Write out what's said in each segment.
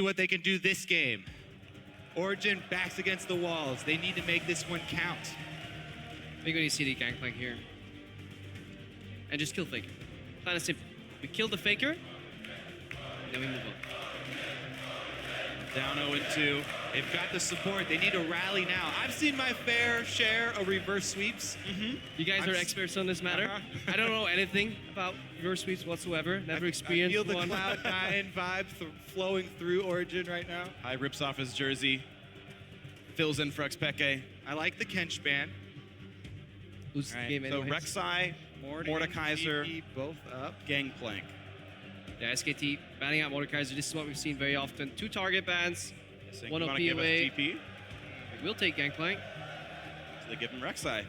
What they can do this game. Origin backs against the walls. They need to make this one count. We're going to see the gangplank here. And just kill Faker. Kind of simple. We kill the Faker, and then we move on. Down 0-2. They've got the support. They need to rally now. I've seen my fair share of reverse sweeps. You guys are experts on this matter. I don't know anything about reverse sweeps whatsoever. Never experienced I feel the one. Cloud9 vibe flowing through Origin right now. High rips off his jersey. Fills in for xPeke. I like the Kench ban. Loses the Right, game So anyways. Rek'Sai, Mordekaiser, MVP both up. Gangplank. Yeah, SKT banning out Mordekaiser. This is what we've seen very often. 2 target bans. Saying, One "You wanna OP give us away. GP?" We'll take Gangplank. So they give him Rek'Sai.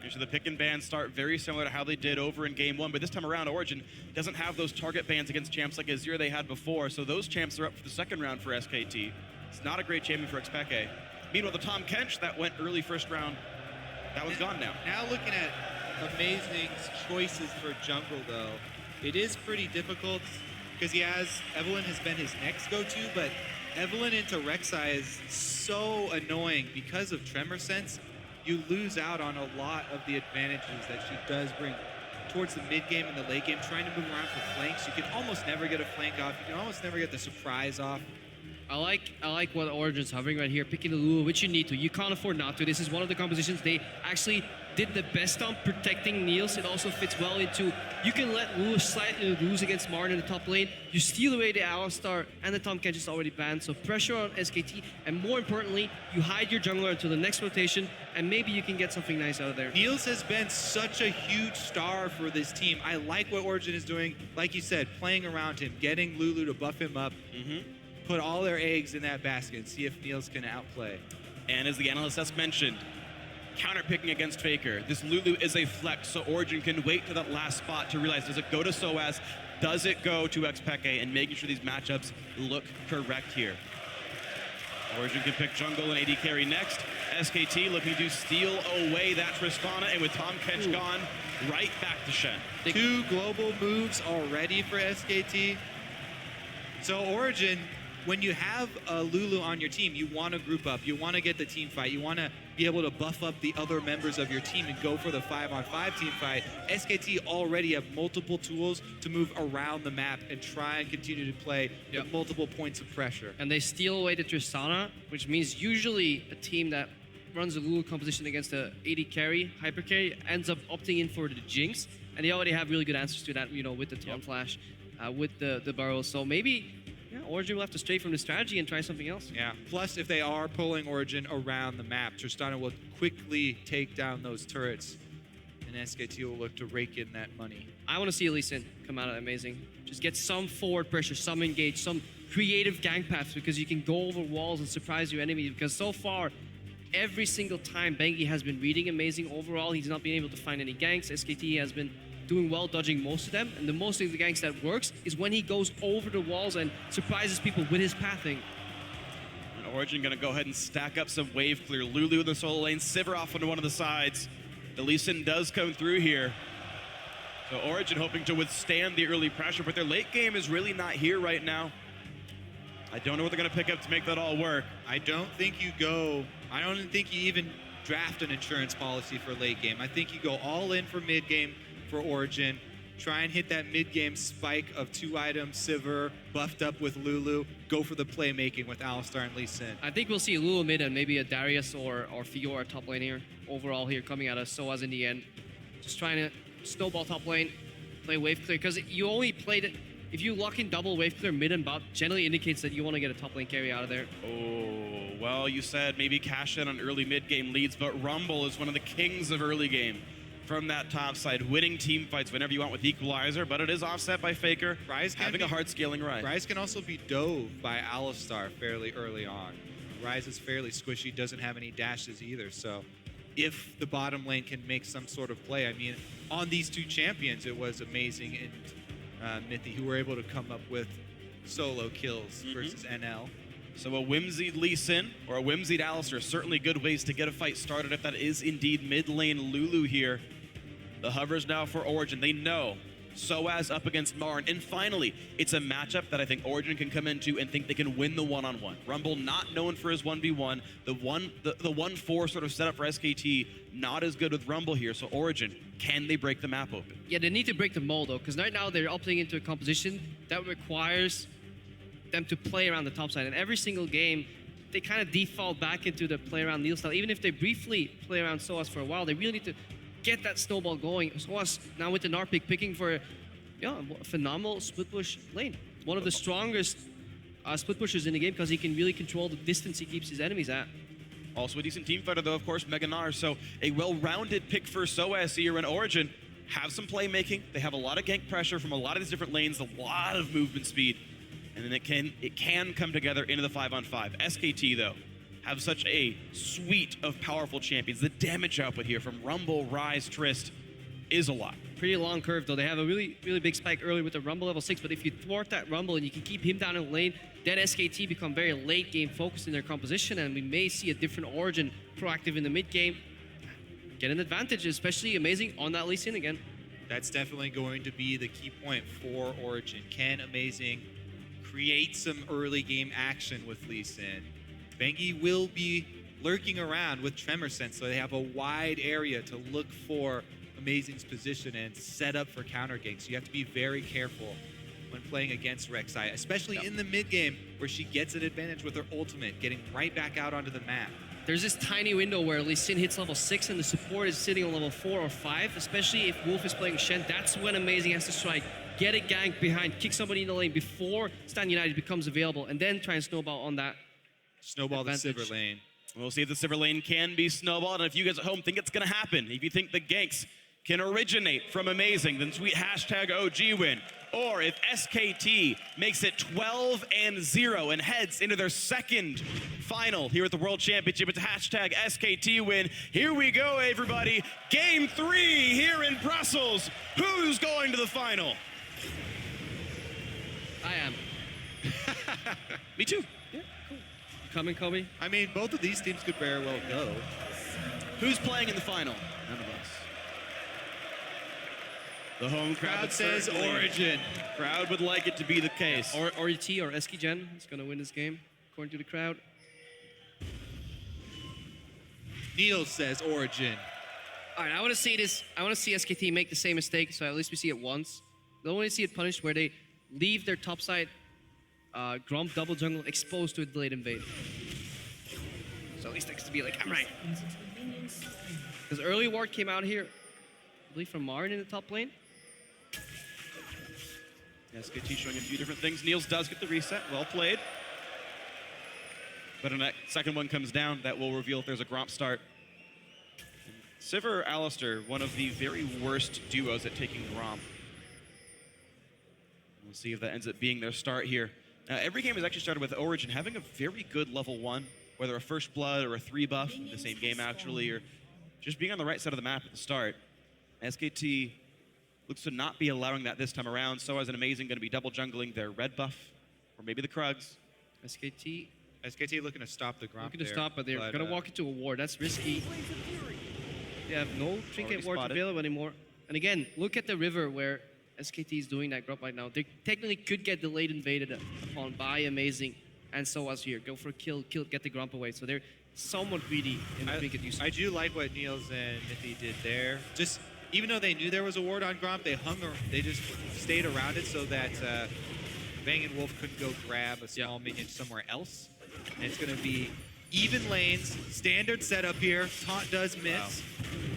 Usually the pick and ban start very similar to how they did over in game 1, but this time around Origin doesn't have those target bans against champs like Azir they had before, so those champs are up for the second round for SKT. It's not a great champion for xPeke. Meanwhile, the Tahm Kench that went early first round, that was gone now. Now looking at amazing choices for jungle though, it is pretty difficult because Evelyn has been his next go-to, but Evelyn into Rek'Sai is so annoying because of Tremor Sense. You lose out on a lot of the advantages that she does bring towards the mid game and the late game, trying to move around for flanks. You can almost never get a flank off. You can almost never get the surprise off. I like what Origin's hovering right here, picking the Lulu, which you need to. You can't afford not to. This is one of the compositions they actually did the best on protecting Nils. It also fits well into, you can let Lulu slightly lose against MaRin in the top lane. You steal away the Alistar, and the Tahm Kench is already banned, so pressure on SKT, and more importantly, you hide your jungler until the next rotation, and maybe you can get something nice out of there. Nils has been such a huge star for this team. I like what Origin is doing. Like you said, playing around him, getting Lulu to buff him up. Put all their eggs in that basket and see if Nils can outplay. And as the analyst has mentioned, counter-picking against Faker. This Lulu is a flex, so Origin can wait to that last spot to realize, does it go to Soaz? Does it go to xPeke? And making sure these matchups look correct here. Origin can pick jungle and AD carry next. SKT looking to steal away that Tristana, and with Tahm Kench gone, right back to Shen. 2 global moves already for SKT. So Origin, when you have a Lulu on your team, you want to group up. You want to get the team fight. You want to be able to buff up the other members of your team and go for the 5-on-5 team fight. SKT already have multiple tools to move around the map and try and continue to play with multiple points of pressure. And they steal away the Tristana, which means usually a team that runs a Lulu composition against a AD carry, hyper carry, ends up opting in for the Jinx. And they already have really good answers to that, you know, with the Tahm Flash, with the Burrow. So maybe Origin will have to stray from the strategy and try something else. Yeah. Plus, if they are pulling Origin around the map, Tristana will quickly take down those turrets, and SKT will look to rake in that money. I want to see Lee Sin come out of amazing. Just get some forward pressure, some engage, some creative gank paths, because you can go over walls and surprise your enemy. Because so far, every single time Bengi has been reading amazing overall, he's not been able to find any ganks. SKT has been doing well, dodging most of them, and the most of the ganks that works is when he goes over the walls and surprises people with his pathing. And Origin gonna go ahead and stack up some wave clear. Lulu in the solo lane, Sivir off onto one of the sides. The Lee Sin does come through here. So Origin hoping to withstand the early pressure, but their late game is really not here right now. I don't know what they're gonna pick up to make that all work. I don't think you even draft an insurance policy for late game. I think you go all in for mid game for Origin. Try and hit that mid-game spike of 2 items, Sivir, buffed up with Lulu. Go for the playmaking with Alistar and Lee Sin. I think we'll see Lulu mid and maybe a Darius or Fiora top lane here. Overall here, coming out of Soaz in the end. Just trying to snowball top lane, play wave clear. Because you only played it, if you lock in double wave clear mid and bot, generally indicates that you want to get a top lane carry out of there. Oh, well, you said maybe cash in on early mid-game leads, but Rumble is one of the kings of early game. From that top side, winning team fights whenever you want with Equalizer, but it is offset by Faker, having a hard scaling Ryze. Ryze can also be dove by Alistar fairly early on. Ryze is fairly squishy, doesn't have any dashes either, so if the bottom lane can make some sort of play, I mean, on these 2 champions, it was amazing and Mithy, who were able to come up with solo kills versus NL. So a whimsied Lee Sin or a whimsied Alistar, certainly good ways to get a fight started if that is indeed mid lane Lulu here. The hovers now for Origin. They know Soaz up against MaRin, and finally, it's a matchup that I think Origin can come into and think they can win the one-on-one. Rumble not known for his 1v1, the 1-4 sort of setup for SKT, not as good with Rumble here, so Origin, can they break the map open? Yeah, they need to break the mold though, because right now they're opting into a composition that requires them to play around the top side, and every single game, they kind of default back into the play around Nils style. Even if they briefly play around Soaz for a while, they really need to get that snowball going. Soaz now with the Narpic picking for a phenomenal split push lane. One of the strongest split pushers in the game because he can really control the distance he keeps his enemies at. Also a decent team fighter though, of course, Meganar. So a well-rounded pick for Soaz here in Origin. Have some playmaking. They have a lot of gank pressure from a lot of these different lanes, a lot of movement speed. And then it can come together into the 5-on-5. SKT though, have such a suite of powerful champions. The damage output here from Rumble, Rise, Trist is a lot. Pretty long curve though. They have a really big spike early with the Rumble level 6, but if you thwart that Rumble and you can keep him down in the lane, then SKT become very late game focused in their composition, and we may see a different Origin proactive in the mid game. Get an advantage, especially Amazing on that Lee Sin again. That's definitely going to be the key point for Origin. Can Amazing create some early game action with Lee Sin? Bengi will be lurking around with Tremor Sense, so they have a wide area to look for Amazing's position and set up for counter ganks. So you have to be very careful when playing against Rek'Sai, especially in the mid game where she gets an advantage with her ultimate, getting right back out onto the map. There's this tiny window where Lee Sin hits level 6 and the support is sitting on level 4 or 5, especially if Wolf is playing Shen. That's when Amazing has to strike, get a gank behind, kick somebody in the lane before Stand United becomes available, and then try and snowball on that. Snowball advantage. the Silver Lane. We'll see if the Silver Lane can be snowballed, and if you guys at home think it's gonna happen, if you think the ganks can originate from Amazing, then tweet #OGwin. Or if SKT makes it 12-0 and heads into their second final here at the World Championship, it's #SKTwin. Here we go, everybody. Game 3 here in Brussels. Who's going to the final? I am. Me too. Yeah, cool. You coming, Kobe? I mean, both of these teams could very well go. Who's playing in the final? None of us. The home crowd says certainly- Origin. Crowd would like it to be the case. Or RET or Eskigen is going to win this game, according to the crowd. Nils says Origin. All right, I want to see this. I want to see SKT make the same mistake, so at least we see it once. I don't want to see it punished where they leave their topside Gromp double jungle exposed to a delayed invade. So at least next to be like, I'm right. Because early ward came out here, I believe from MaRin in the top lane. SKT showing a few different things. Nils does get the reset. Well played. But when that second one comes down, that will reveal if there's a Gromp start. Sivir Alistair, one of the very worst duos at taking Gromp. We'll see if that ends up being their start here. Every game has actually started with Origin having a very good level 1, whether a first blood or a 3 buff in the same game actually, or just being on the right side of the map at the start. SKT looks to not be allowing that this time around. So as an Amazing going to be double jungling their red buff, or maybe the Krugs. SKT looking to stop the Gromp Looking to stop, but they're going to walk into a ward. That's risky. They have no trinket ward available anymore. And again, look at the river where SKT is doing that Gromp right now. They technically could get delayed invaded upon by Amazing and Soaz here. Go for a kill, get the Gromp away. So they're somewhat greedy in the trinket usage. I do like what Nils and Mithy did there. Just even though they knew there was a ward on Gromp, they just stayed around it so that Bang and Wolf couldn't go grab a small minion somewhere else. And it's going to be even lanes, standard setup here. Taunt does miss. Wow.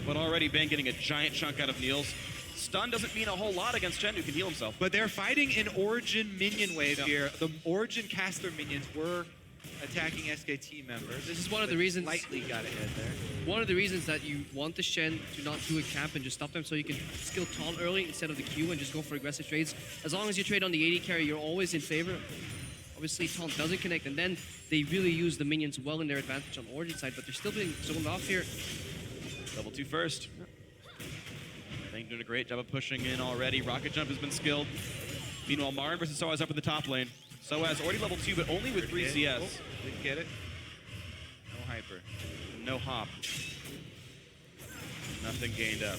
But already Bang getting a giant chunk out of Nils. Stun doesn't mean a whole lot against Chen, who can heal himself. But they're fighting an Origin minion wave here. The Origin caster minions were attacking SKT members. This is one of the reasons. Lightly got ahead there. One of the reasons that you want the Shen to not do a camp and just stop them so you can skill taunt early instead of the Q and just go for aggressive trades. As long as you trade on the AD carry, you're always in favor. Obviously, taunt doesn't connect, and then they really use the minions well in their advantage on Origin side, but they're still being zoned off here. Level 2 first. Bang doing a great job of pushing in already. Rocket jump has been skilled. Meanwhile, MaRin versus Soaz up in the top lane. Soaz already level 2, but only with 3 CS. Oh, didn't get it. No hyper. No hop. Nothing gained up.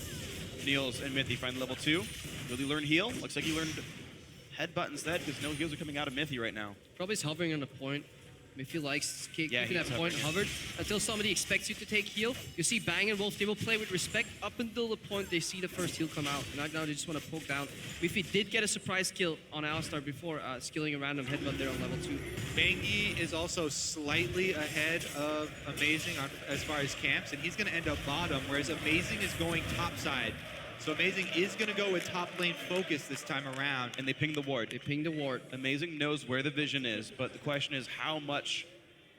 Nils and Mithy find level 2. Will he learn heal? Looks like he learned headbutt instead because no heals are coming out of Mithy right now. Probably is hovering on the point. If he likes keeping he's that point hovering. hovered until somebody expects you to take heal. You see Bang and Wolf, they will play with respect up until the point they see the first heal come out. And right now they just want to poke down. Mithy did get a surprise kill on Alistar before skilling a random headbutt there on level 2. Bengi is also slightly ahead of Amazing as far as camps, and he's going to end up bottom, whereas Amazing is going top side. So Amazing is going to go with top lane focus this time around. And they ping the ward. They ping the ward. Amazing knows where the vision is, but the question is how much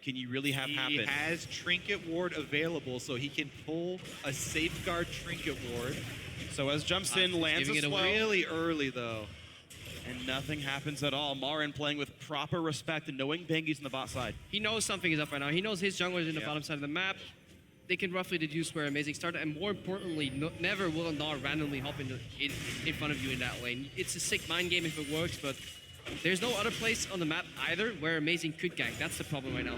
can you really have happen? He has Trinket Ward available, so he can pull a Safeguard Trinket Ward. So as jumps in, lands a giving it swell, away. Really early, though. and nothing happens at all. MaRin playing with proper respect and knowing Bengi's on the bot side. He knows something is up right now. He knows his jungler is in the bottom side of the map. They can roughly deduce where Amazing started, and more importantly, never will a Gnar randomly hop in front of you in that lane. It's a sick mind game if it works, but there's no other place on the map either where Amazing could gank. That's the problem right now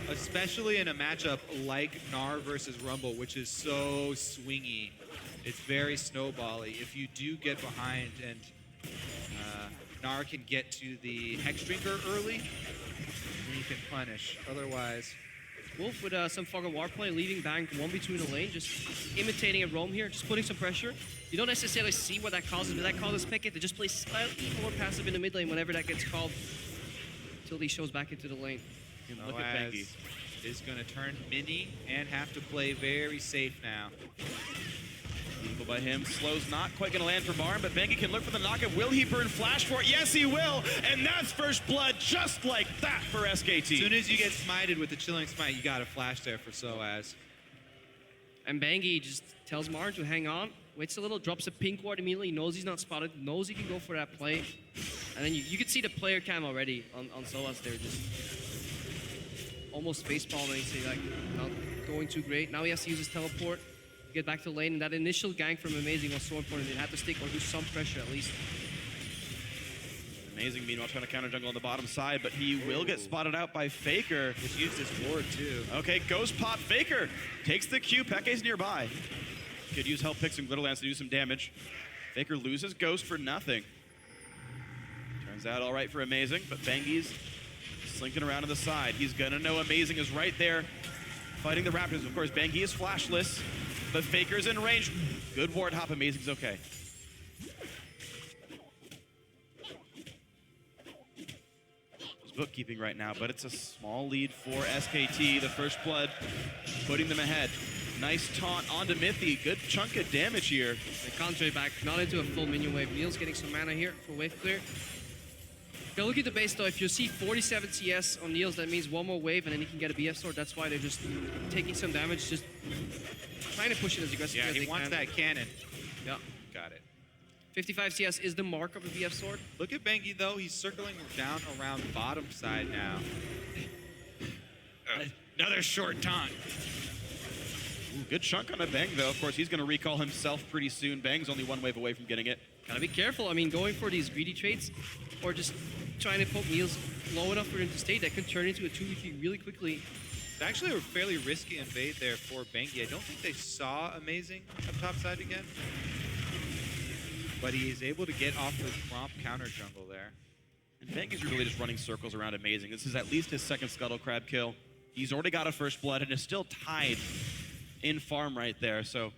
for Especially in a matchup like Gnar versus Rumble, which is so swingy. It's very snowbally. If you do get behind and Gnar can get to the Hex Drinker early, then you can punish. Otherwise, Wolf with some Fog of War play, leaving Bang 1v2 in the lane, just imitating a roam here, just putting some pressure. You don't necessarily see what that causes, but that causes xPeke to just play slightly more passive in the mid lane whenever that gets called, until he shows back into the lane. Look at Bengi. is going to turn mini and have to play very safe now. Eagle by him. Slow's not quite going to land for MaRin, but Bengi can look for the knockup. Will he burn flash for it? Yes, he will. And that's first blood just like that for SKT. As soon as you get smited with the Chilling Smite, you got a flash there for Soaz. And Bengi just tells MaRin to hang on, waits a little, drops a pink ward immediately, knows he's not spotted, knows he can go for that play. And then you can see the player cam already on Soaz there, just almost facepalming, so like not going too great. Now he has to use his teleport to get back to the lane, and that initial gank from Amazing was so important. It had to stick or do some pressure at least. Amazing, meanwhile, trying to counter jungle on the bottom side, but he will get spotted out by Faker. Just used his ward too. Okay, Ghost Pop. Faker takes the Q. Peke's nearby. Could use help pick some Glitterlands to do some damage. Faker loses Ghost for nothing. Turns out all right for Amazing, but Bengi's slinking around to the side. He's gonna know Amazing is right there fighting the Raptors. Of course, Bengi is flashless, but Faker's in range. Good ward hop. Amazing's okay. Bookkeeping right now, but it's a small lead for SKT. The first blood putting them ahead. Nice taunt onto Mithy. Good chunk of damage here. They counter it back, not into a full minion wave. Nils getting some mana here for wave clear. Go look at the base though. If you see 47 CS on Nils, that means one more wave and then he can get a BF sword. That's why they're just taking some damage, just trying to push it as aggressively as they he wants can. that cannon. Yeah. Got it. 55 CS is the mark of a BF sword. Look at Bengi though, he's circling down around bottom side now. Another short taunt. Ooh, good chunk on a Bang though. Of course, he's going to recall himself pretty soon. Bang's only one wave away from getting it. Gotta be careful. I mean, going for these greedy traits or just trying to poke Nils low enough for him to stay, that could turn into a 2v3 really quickly. It's actually a fairly risky invade there for Bengi. I don't think they saw Amazing up top side again. But he is able to get off the prompt counter jungle there. And Bengi's really just running circles around Amazing. This is at least his second Scuttle Crab kill. He's already got a first blood and is still tied in farm right there. So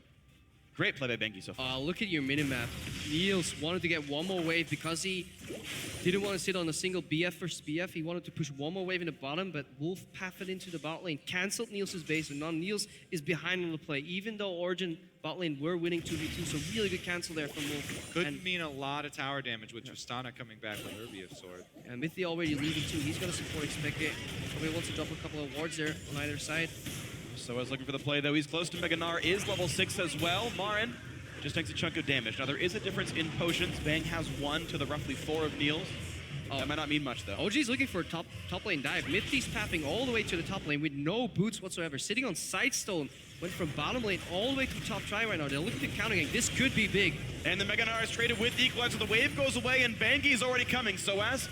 great play by Bengi so far. Look at your minimap. Nils wanted to get one more wave because he didn't want to sit on a single BF versus BF. He wanted to push one more wave in the bottom, but Wolf pathed into the bot lane, canceled Nils' base, and now Nils is behind on the play, even though Origin bot lane were winning 2v2, so really good cancel there from Wolf. Could mean a lot of tower damage with Tristana coming back with her BF sword. And Mithy already leaving too. He's going to support xPeke. Probably wants to drop a couple of wards there on either side. Soaz looking for the play though. He's close to Mega Gnar, is level 6 as well. MaRin just takes a chunk of damage. Now there is a difference in potions. Bang has 1 to the roughly 4 of Nils. That might not mean much though. OG's looking for a top lane dive. Mithy's pathing all the way to the top lane with no boots whatsoever. Sitting on Sidestone. Went from bottom lane all the way to top try right now. They're looking to counter gank. This could be big. And the Mega Gnar is traded with the Equalizer. The wave goes away and Bengi's already coming. Soaz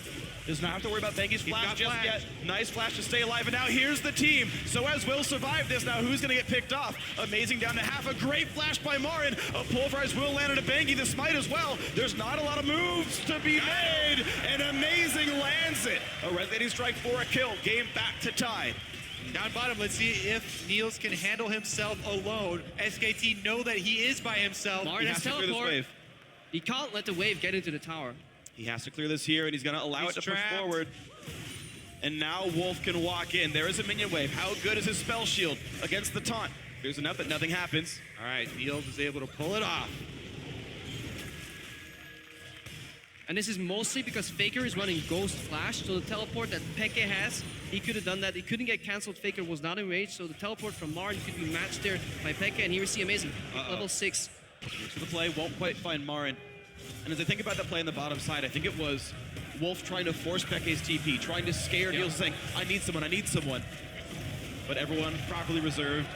Does not have to worry about Bengi's flash got just flash. yet. Nice flash to stay alive, and now here's the team. Soaz will survive this. Now who's gonna get picked off? Amazing down to half. A great flash by MaRin. A pulverize will land on a Bengi. The smite as well. There's not a lot of moves to be made, and Amazing lands it. A resonating strike for a kill. Game back to tie. Down bottom, let's see if Nils can handle himself alone. SKT know that he is by himself. MaRin He has has to clear this teleport. wave. He can't let the wave get into the tower. He has to clear this here, and he's gonna allow He's it to trapped. push forward. And now Wolf can walk in. There is a minion wave. How good is his spell shield against the taunt? There's enough that nothing happens. All right, Nils is able to pull it off. And this is mostly because Faker is running Ghost Flash, so the teleport that Peke has, he could have done that. It couldn't get cancelled. Faker was not in range, so the teleport from MaRin could be matched there by Peke, and here we see Amazing. Level 6. To the play, won't quite find MaRin. And as I think about that play on the bottom side, I think it was Wolf trying to force Peke's TP, trying to scare Nils, saying, I need someone, I need someone. But everyone properly reserved,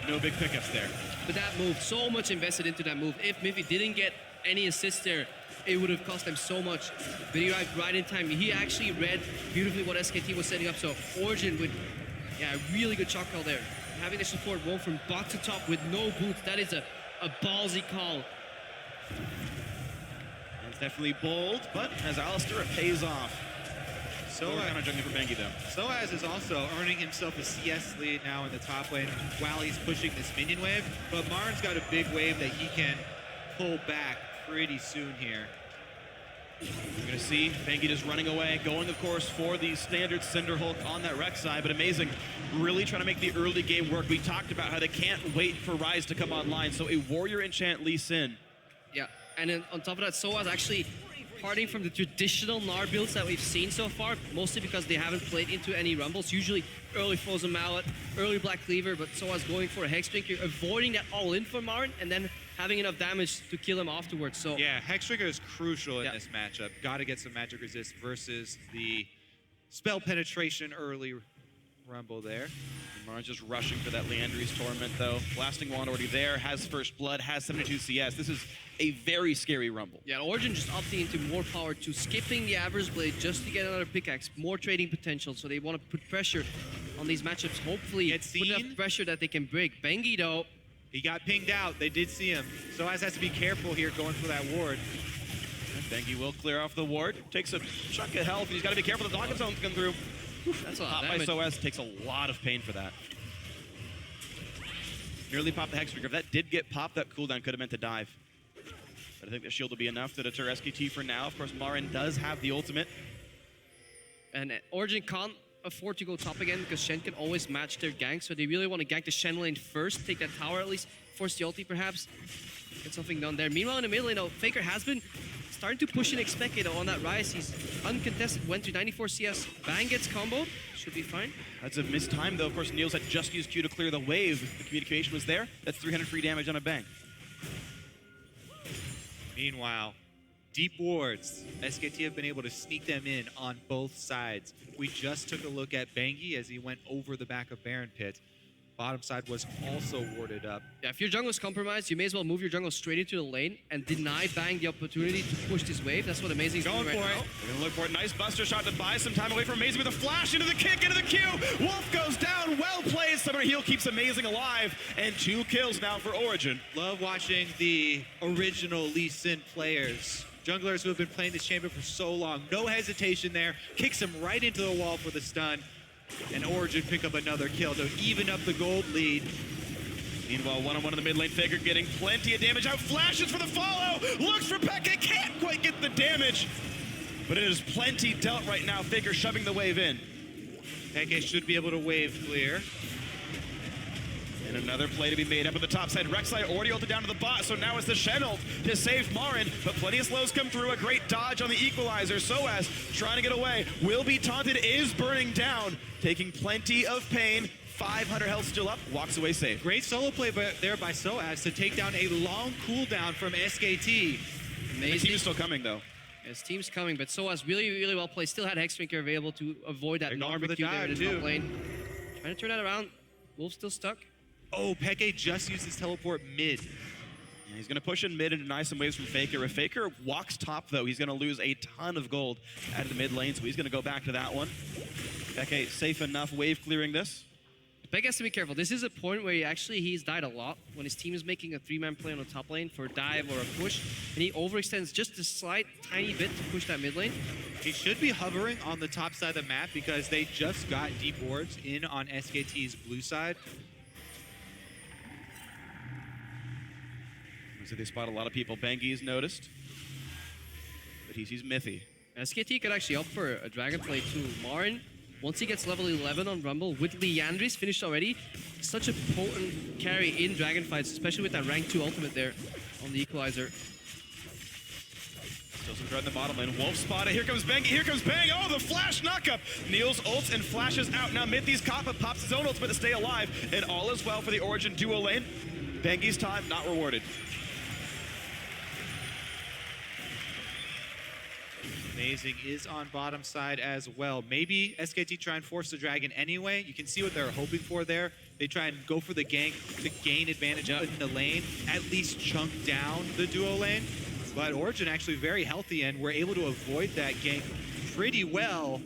no big pickups there. But that move, so much invested into that move. If Mithy didn't get any assists there, it would have cost them so much. But he arrived right in time. He actually read beautifully what SKT was setting up. So Origin with, a really good shot call there. Having the support Wolf from bot to top with no boots, that is a ballsy call. It's definitely bold, but as Alistair, it pays off. So kind of juggling for Bengi though. Soaz is also earning himself a CS lead now in the top lane while he's pushing this minion wave. But MaRin's got a big wave that he can pull back pretty soon here. We're going to see Bengi just running away, going, of course, for the standard Cinder Hulk on that Rex side, but Amazing really trying to make the early game work. We talked about how they can't wait for Ryze to come online, so a Warrior Enchant Lee Sin. Yeah, and then on top of that, Soaz actually parting from the traditional Gnar builds that we've seen so far, mostly because they haven't played into any Rumbles. Usually early Frozen Mallet, early Black Cleaver, but Soaz going for a Hexdrinker, avoiding that all-in for MaRin, and then having enough damage to kill him afterwards. So Yeah, Hextrigger is crucial in Yeah. this matchup. Got to get some magic resist versus the spell penetration early rumble there. MaRin's just rushing for that Leandri's Torment, though. Blasting Wand already there, has First Blood, has 72 CS. This is a very scary Rumble. yeah, Origin just opting into more power to skipping the Average Blade just to get another pickaxe, more trading potential. So they want to put pressure on these matchups. Hopefully, Get put enough seen? pressure that they can break. Bengi though, He got pinged out. They did see him. Soaz has to be careful here going for that ward. Bengi will clear off the ward, takes a chunk of health. He's got to be careful. The Dawkins Zone's come through. that's a lot Pop of by damage. Soaz takes a lot of pain for that. Nearly popped the Hextrigger. If that did get popped, that cooldown could have meant to dive. But I think the shield will be enough to deter SKT for now. Of course, MaRin does have the ultimate. And Origin can't afford to go top again because Shen can always match their gank, so they really want to gank the Shen lane first, take that tower at least, force the ulti perhaps, get something done there. Meanwhile, in the mid lane, Faker has been starting to push in xPeke on that Ryze. He's uncontested, went to 94 CS. Bang gets comboed, should be fine. That's a missed time, though. Of course, Nils had just used Q to clear the wave. If the communication was there, that's 300 free damage on a Bang. Meanwhile, deep wards. SKT have been able to sneak them in on both sides. We just took a look at Bengi as he went over the back of Baron Pit. Bottom side was also warded up. Yeah, if your jungle is compromised, you may as well move your jungle straight into the lane and deny Bang the opportunity to push this wave. That's what Amazing is doing Going right for now. it. They're gonna look for it. Nice buster shot to buy some time away from Amazing with a flash into the kick, into the Q. Wolf goes down. Well played. Summoner Heal keeps Amazing alive. And 2 kills now for Origin. Love watching the original Lee Sin players. Junglers who have been playing this champion for so long. No hesitation there. Kicks him right into the wall for the stun. And Origin pick up another kill to even up the gold lead. Meanwhile, one-on-one in the mid lane. Faker getting plenty of damage out. Flashes for the follow. Looks for Peke. Can't quite get the damage. But it is plenty dealt right now. Faker shoving the wave in. Peke should be able to wave clear. And another play to be made up at the top side. Rek'Sai already ulted down to the bot, so now it's the Shen ult to save MaRin. But plenty of slows come through. A great dodge on the equalizer. Soaz trying to get away. Will be taunted. Is burning down. Taking plenty of pain. 500 health still up. Walks away safe. Great solo play there by Soaz to take down a long cooldown from SKT. The team Amazing. is still coming, though. His team's coming, but Soaz really, really well played. Still had Hexdrinker available to avoid that They're going for the barbecue there in dive, the top too. lane. Trying to turn that around. Wolf's still stuck. Oh, Peke just used his teleport mid. And he's going to push in mid and deny some waves from Faker. If Faker walks top, though, he's going to lose a ton of gold out of the mid lane, so he's going to go back to that one. xPeke safe enough wave clearing this. Beck has to be careful. This is a point where he's died a lot when his team is making a 3-man play on the top lane for a dive or a push, and he overextends just a slight, tiny bit to push that mid lane. He should be hovering on the top side of the map because they just got deep wards in on SKT's blue side. Looks like they spot a lot of people. Bengi's noticed, but he sees Mithy. SKT could actually opt for a dragon play too. MaRin, once he gets level 11 on Rumble, with Leandris finished already, such a potent carry in dragon fights, especially with that rank 2 ultimate there on the equalizer. Still some threat in the bottom lane. Wolf spotted. Here comes Bengi. Here comes Bang. Oh, the flash knockup. Nils ults and flashes out. Now Mithy's caught, but pops his own ultimate to stay alive. And all is well for the Origin duo lane. Bengi's time not rewarded. Amazing is on bottom side as well. Maybe SKT try and force the dragon anyway. You can see what they're hoping for there. They try and go for the gank to gain advantage in the lane, at least chunk down the duo lane. But Origin actually very healthy and we're able to avoid that gank pretty well.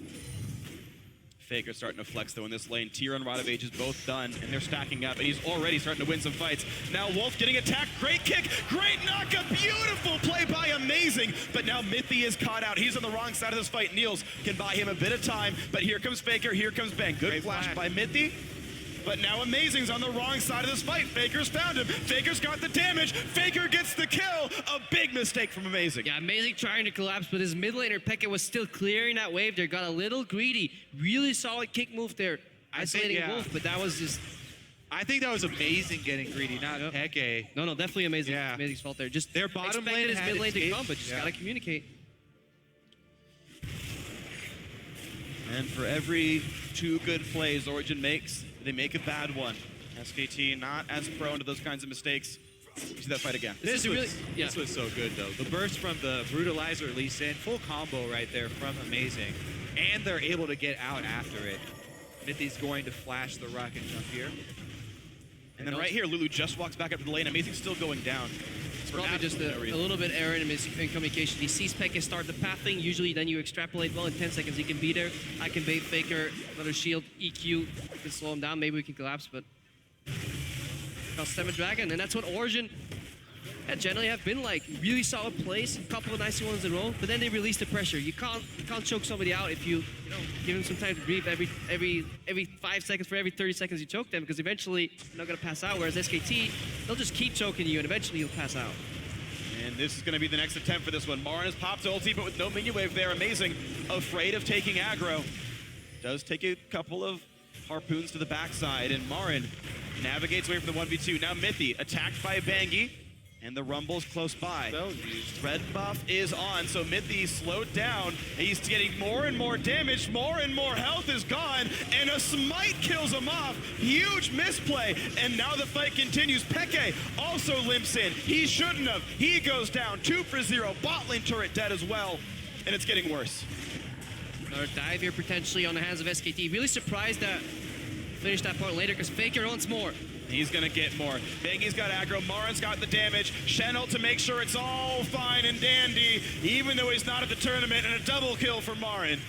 Faker starting to flex though in this lane. Tyr and Rod of Ages both done, and they're stacking up, and he's already starting to win some fights. Now Wolf getting attacked. Great kick, great knockup, beautiful play by Amazing. But now Mithy is caught out. He's on the wrong side of this fight. Nils can buy him a bit of time, but here comes Faker, here comes Bang. Good Great flash flash by Mithy. But now Amazing's on the wrong side of this fight. Faker's found him. Faker's got the damage. Faker gets the kill. A big mistake from Amazing. Yeah, Amazing trying to collapse, but his mid laner Peke was still clearing that wave there. Got a little greedy. Really solid kick move there, isolating Wolf, but that was just... I think that was Amazing getting greedy, not Peke. No, definitely Amazing. Yeah. Amazing's fault there. Just their bottom lane his had mid lane to escaped. come, but just gotta communicate. And for every 2 good plays Origin makes, they make a bad one. SKT not as prone to those kinds of mistakes. You see that fight again. This was so good though. The burst from the Brutalizer Lee Sin, full combo right there from Amazing. And they're able to get out after it. Mithy's going to flash the rocket jump here. And then right here, Lulu just walks back up to the lane. Amazing's still going down. It's probably just a little bit error in his communication. He sees Peke start the path thing. Usually then you extrapolate, well, in 10 seconds he can be there. I can bait Faker, another shield, EQ. We can slow him down. Maybe we can collapse, but... I'll stem a dragon, and that's what Origin generally have been like. Really solid plays, a couple of nice ones in a row, but then they release the pressure. You can't choke somebody out if you give them some time to breathe every 5 seconds for every 30 seconds you choke them, because eventually they're not gonna pass out. Whereas SKT, they'll just keep choking you, and eventually you'll pass out. And this is going to be the next attempt for this one. MaRin has popped ulti, but with no minion wave there. Amazing, afraid of taking aggro. Does take a couple of harpoons to the backside, and MaRin navigates away from the 1v2. Now Mithy attacked by Bengi, and the Rumble's close by. Red buff is on, so Mithy slowed down. He's getting more and more damage, more and more health is gone, and a smite kills him off. Huge misplay, and now the fight continues. Peke also limps in. He shouldn't have. He goes down, 2 for 0. Bot lane turret dead as well, and it's getting worse. Another dive here potentially on the hands of SKT. Really surprised that finish that point later, because Faker wants more. He's gonna get more. Bengi's got aggro, MaRin's got the damage. Shenel to make sure it's all fine and dandy, even though he's not at the tournament, and a double kill for MaRin.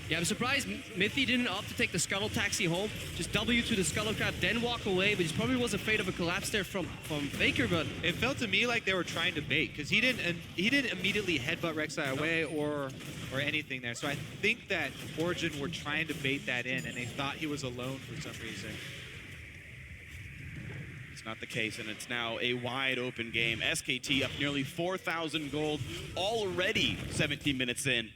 Yeah, I'm surprised Mithy didn't opt to take the Scuttle Taxi home. Just W to the Scuttle Crab, then walk away, but he probably was afraid of a collapse there from Faker, but... It felt to me like they were trying to bait, because he didn't immediately headbutt Rek'Sai away or anything there. So I think that Origin were trying to bait that in, and they thought he was alone for some reason. It's not the case, and it's now a wide open game. SKT up nearly 4,000 gold already 17 minutes in.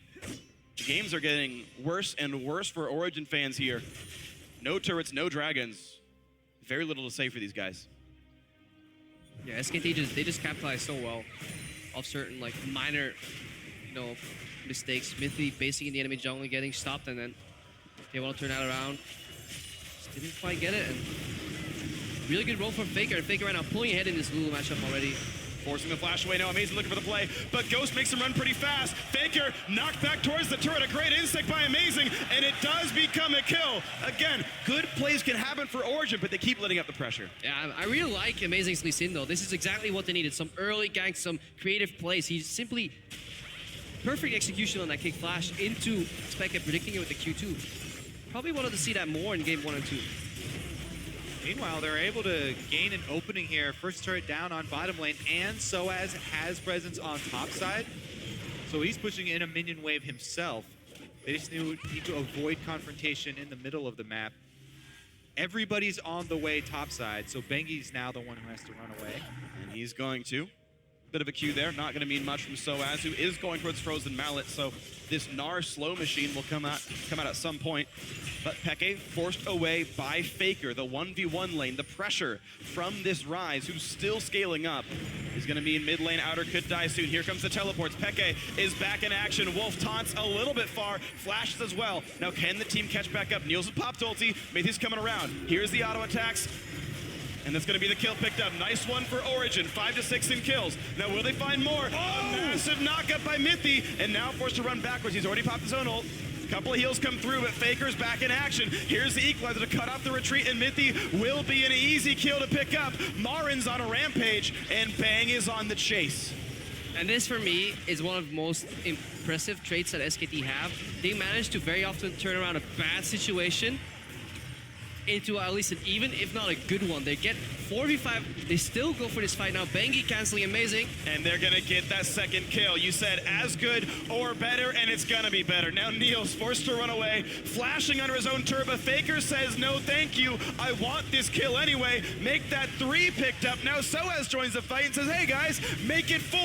The games are getting worse and worse for Origin fans here. No turrets, no dragons. Very little to say for these guys. Yeah, SKT they just capitalize so well off certain like minor, mistakes. Mithy basing in the enemy jungle, getting stopped, and then they want to turn that around. Just didn't quite get it. And really good roll from Faker. Faker right now pulling ahead in this Lulu matchup already. Forcing the flash away now, Amazing looking for the play, but Ghost makes him run pretty fast. Faker knocked back towards the turret, a great insect by Amazing, and it does become a kill. Again, good plays can happen for Origin, but they keep letting up the pressure. Yeah, I really like Amazing's Lee Sin though. This is exactly what they needed. Some early ganks, some creative plays. He's simply perfect execution on that kick flash into xPeke, predicting it with the Q2. Probably wanted to see that more in game 1 and 2. Meanwhile, they're able to gain an opening here. First turret down on bottom lane, and Soaz has presence on top side. So he's pushing in a minion wave himself. They just need to avoid confrontation in the middle of the map. Everybody's on the way top side, so Bengi's now the one who has to run away. And he's going to. Bit of a Q there, not going to mean much from Soaz, who is going towards Frozen Mallet, so this Gnar slow machine will come out at some point. But Peke forced away by Faker, the 1v1 lane. The pressure from this Rise, who's still scaling up, is going to be in mid lane. Outer could die soon. Here comes the teleports. Peke is back in action. Wolf taunts a little bit far, flashes as well. Now can the team catch back up? Niels with popped ulti. Mithy's coming around. Here's the auto attacks. And that's going to be the kill picked up. Nice one for Origin. 5 to 6 in kills. Now will they find more? Oh! A massive knockup by Mithy. And now forced to run backwards. He's already popped his own ult. Couple of heals come through, but Faker's back in action. Here's the equalizer to cut off the retreat, and Mithy will be an easy kill to pick up. MaRin's on a rampage, and Bang is on the chase. And this, for me, is one of the most impressive traits that SKT have. They manage to very often turn around a bad situation into at least an even, if not a good one. They get 4v5, they still go for this fight now. Bengi canceling Amazing. And they're gonna get that second kill. You said as good or better, and it's gonna be better. Now Nils forced to run away, flashing under his own turbo. Faker says, no thank you, I want this kill anyway. Make that 3 picked up. Now Soaz joins the fight and says, hey guys, make it 4.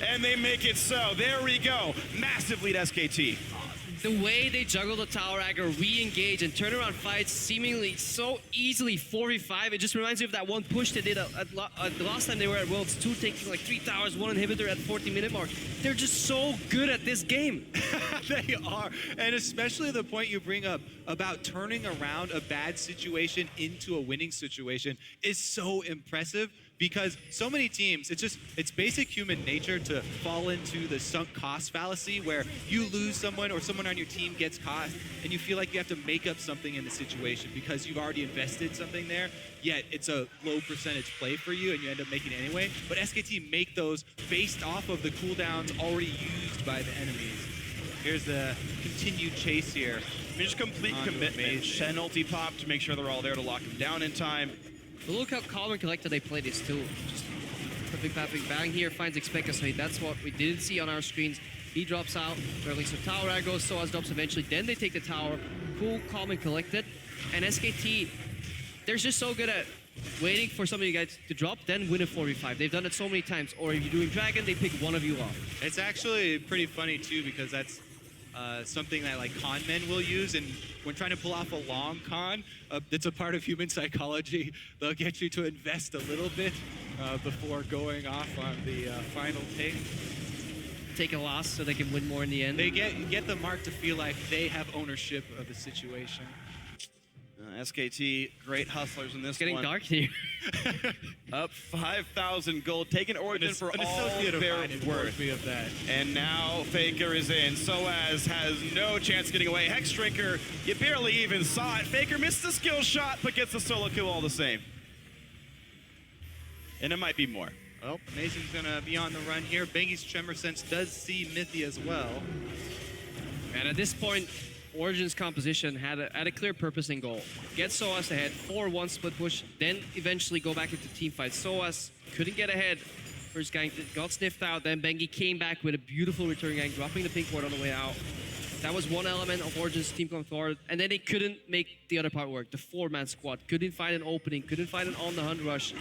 And they make it so. There we go. Massive lead SKT. The way they juggle the tower aggro, re-engage, and turn around fights seemingly so easily 4v5. It just reminds me of that one push they did the last time they were at Worlds 2, taking like 3 towers, 1 inhibitor at the 40-minute mark. They're just so good at this game. They are, and especially the point you bring up about turning around a bad situation into a winning situation is so impressive. Because so many teams, it's basic human nature to fall into the sunk cost fallacy where you lose someone or someone on your team gets cost and you feel like you have to make up something in the situation because you've already invested something there, yet it's a low percentage play for you and you end up making it anyway. But SKT make those based off of the cooldowns already used by the enemies. Here's the continued chase here. I mean, just complete commitment. Shen ulti pop to make sure they're all there to lock him down in time. But look how calm and collected they play this too. Just perfect bang here, finds xPeke, so that's what we didn't see on our screens. He drops out, or at least the tower aggro, Soaz drops eventually, then they take the tower. Cool, calm and collected. And SKT, they're just so good at waiting for some of you guys to drop, then win a 4v5. They've done it so many times. Or if you're doing Dragon, they pick one of you off. It's actually pretty funny too because that's something that like con men will use, and when trying to pull off a long con, it's a part of human psychology. They'll get you to invest a little bit before going off on the final take. Take a loss so they can win more in the end. They get the mark to feel like they have ownership of the situation. SKT, great hustlers in this it's getting one. dark here. Up 5,000 gold, taking Origin for all their worth. Of that. And now Faker is in. Soaz has no chance getting away. Hex Drinker, you barely even saw it. Faker missed the skill shot, but gets the solo kill all the same. And it might be more. Well, Amazing's gonna be on the run here. Bengi's Tremor Sense does see Mithy as well. And at this point, Origin's composition had a clear purpose and goal. Get Soaz ahead, 4-1 split push, then eventually go back into team fight. Soaz couldn't get ahead. First gang got sniffed out, then Bengi came back with a beautiful return gang, dropping the pink ward on the way out. That was one element of Origin's team come forward, and then they couldn't make the other part work. The 4-man squad couldn't find an opening, couldn't find an on-the-hunt rush.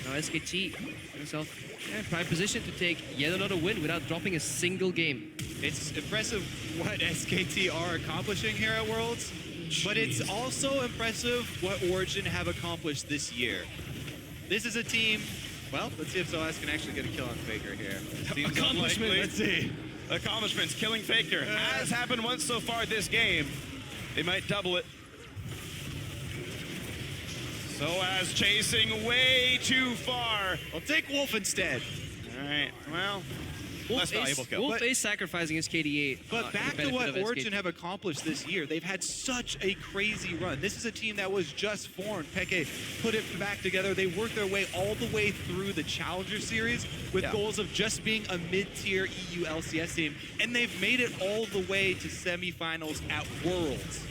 Now SKT himself in prime position to take yet another win without dropping a single game. It's impressive what SKT are accomplishing here at Worlds, but it's also impressive what Origin have accomplished this year. This is a team, well, let's see if Soaz can actually get a kill on Faker here. Seems unlikely. Let's see. Accomplishments, killing Faker has happened once so far this game. They might double it. Soaz chasing way too far. I'll take Wolf instead. All right, well, less valuable kill. Wolf is sacrificing his KD8. But back to what Origin have accomplished this year. They've had such a crazy run. This is a team that was just formed. Peke put it back together. They worked their way all the way through the Challenger Series with goals of just being a mid-tier EU LCS team. And they've made it all the way to semifinals at Worlds.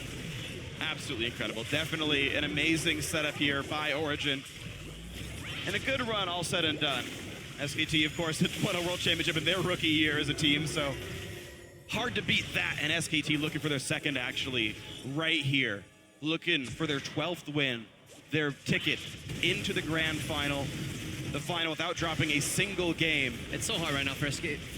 Absolutely incredible. Definitely an amazing setup here by Origin. And a good run all said and done. SKT, of course, won a World Championship in their rookie year as a team, so hard to beat that. And SKT looking for their second, actually, right here. Looking for their 12th win, their ticket into the grand final. The final without dropping a single game. It's so hard right now for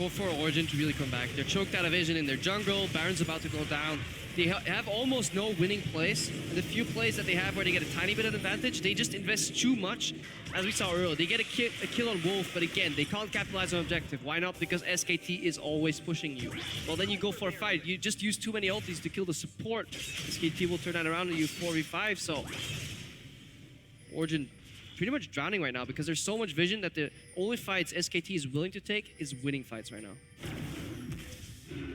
for Origin to really come back. They're choked out of vision in their jungle. Baron's about to go down. They have almost no winning plays. And the few plays that they have where they get a tiny bit of advantage, they just invest too much. As we saw earlier, they get a kill on Wolf, but again, they can't capitalize on objective. Why not? Because SKT is always pushing you. Well, then you go for a fight. You just use too many ultis to kill the support. SKT will turn that around and use 4v5, so Origin pretty much drowning right now because there's so much vision that the only fights SKT is willing to take is winning fights right now.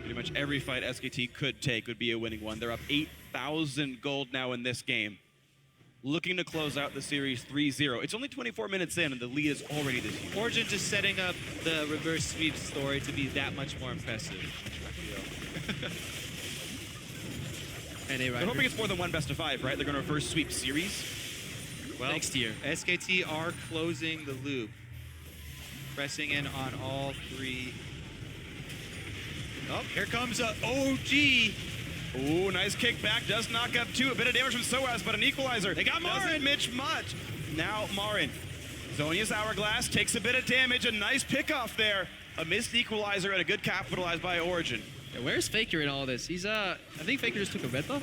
Pretty much every fight SKT could take would be a winning one. They're up 8,000 gold now in this game. Looking to close out the series 3-0. It's only 24 minutes in and the lead is already this huge. Origin just setting up the reverse sweep story to be that much more impressive, I feel. And They're hoping it's more than one best of 5, right? They're going to reverse sweep series. Well, next year. SKT are closing the loop. Pressing in on all 3. Oh, here comes a OG. Ooh, nice kick back. Does knock up 2. A bit of damage from Soaz, but an equalizer. They got MaRin. Doesn't mitch much. Now MaRin. Zonia's Hourglass takes a bit of damage. A nice pick off there. A missed equalizer and a good capitalized by Origin. Yeah, where's Faker in all this? He's I think Faker just took a red buff.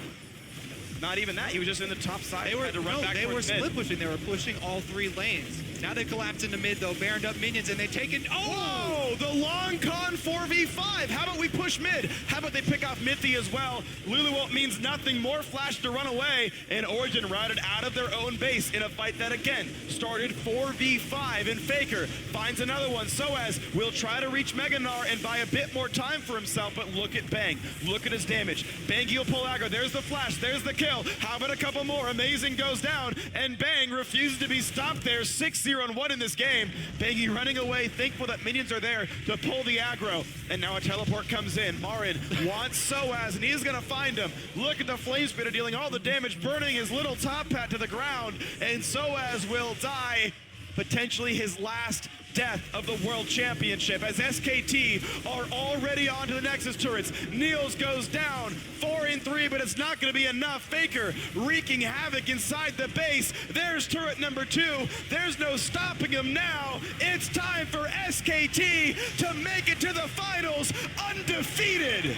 Not even that. He was just in the top side. They were, Had to run back they were towards mid. split pushing. They were pushing all 3 lanes. Now they collapse into mid, though. Baroned up minions, and they take it. Oh, the long con 4v5. How about we push mid? How about they pick off Mithy as well? Lulu means nothing. More flash to run away, and Origin routed out of their own base in a fight that, again, started 4v5, and Faker finds another one. Soaz will try to reach Meganar and buy a bit more time for himself, but look at Bang. Look at his damage. Bengi will pull aggro. There's the flash. There's the kill. How about a couple more? Amazing goes down, and Bang refuses to be stopped there. 6-0 and 1 in this game. Bengi running away, thankful that minions are there to pull the aggro. And now a teleport comes in. MaRin wants Soaz, and he's going to find him. Look at the flame spitter dealing all the damage, burning his little top hat to the ground. And Soaz will die, potentially his last death of the World Championship, as SKT are already on to the Nexus turrets. Nils goes down, 4-3, but it's not going to be enough. Faker wreaking havoc inside the base. There's turret number 2. There's no stopping him now. It's time for SKT to make it to the finals undefeated.